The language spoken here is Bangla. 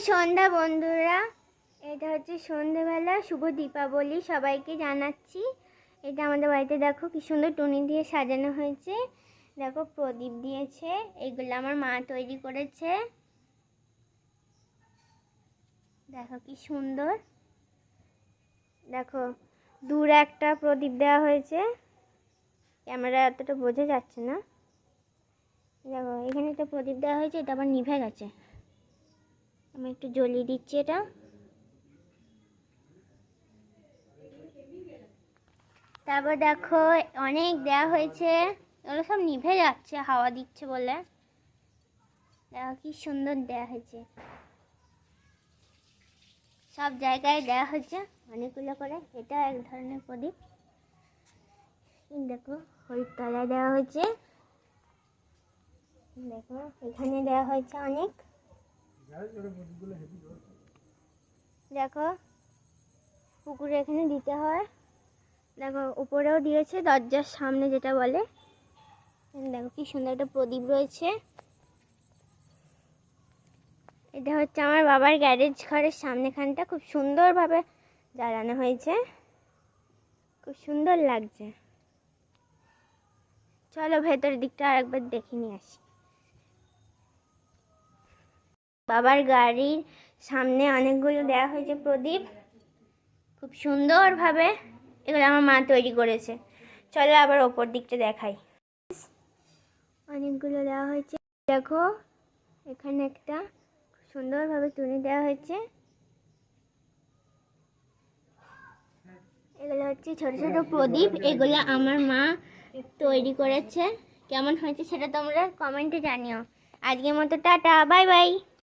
সন্ধ্যা বন্ধুরা, এটা হচ্ছে সন্ধ্যাবেলা। শুভ দীপাবলি সবাইকে জানাচ্ছি। এটা আমাদের বাড়িতে দেখো কি সুন্দর টুনি দিয়ে সাজানো হয়েছে। দেখো প্রদীপ দিয়েছে, এগুলো আমার মা তৈরি করেছে। দেখো কি সুন্দর। দেখো দূরে একটা প্রদীপ দেওয়া হয়েছে, ক্যামেরা এতটা বোঝা যাচ্ছে না। দেখো এখানে একটা প্রদীপ দেওয়া হয়েছে, এটা আবার নিভে গেছে। আমি একটু জ্বলিয়ে দিচ্ছি এটা। তারপর দেখো অনেক দেওয়া হয়েছে, এগুলো সব নিভে যাচ্ছে হাওয়া দিচ্ছে বলে। দেখো কি সুন্দর দেওয়া হয়েছে, সব জায়গায় দেওয়া হয়েছে অনেকগুলো করে। এটা এক ধরনের প্রদীপ। দেখো হলুদ তলায় দেওয়া হয়েছে। দেখো এখানে দেওয়া হয়েছে অনেক। দেখো পুকুরে এখানে দিতে হয়। দেখো উপরেও দিয়েছে, দরজার সামনে যেটা বলে। দেখো কি সুন্দর একটা প্রদীপ রয়েছে। এটা হচ্ছে আমার বাবার গ্যারেজ ঘরের সামনেখানটা, খুব সুন্দরভাবে জ্বালানো হয়েছে, খুব সুন্দর লাগছে। চলো ভেতরের দিকটা আরেকবার দেখে নিয়ে আসি। বাবার গাড়ির সামনে অনেকগুলো দেওয়া হয়েছে প্রদীপ, খুব সুন্দরভাবে। এগুলো আমার মা তৈরি করেছে। চলো আবার ওপর দিকটা দেখাই। অনেকগুলো দেওয়া হয়েছে। দেখো এখানে একটা সুন্দরভাবে তুলে দেওয়া হয়েছে। এগুলো হচ্ছে ছোট ছোট প্রদীপ, এগুলো আমার মা তৈরি করেছে। কেমন হয়েছে সেটা তোমরা কমেন্টে জানিও। আজকের মতো টাটা, বাই বাই।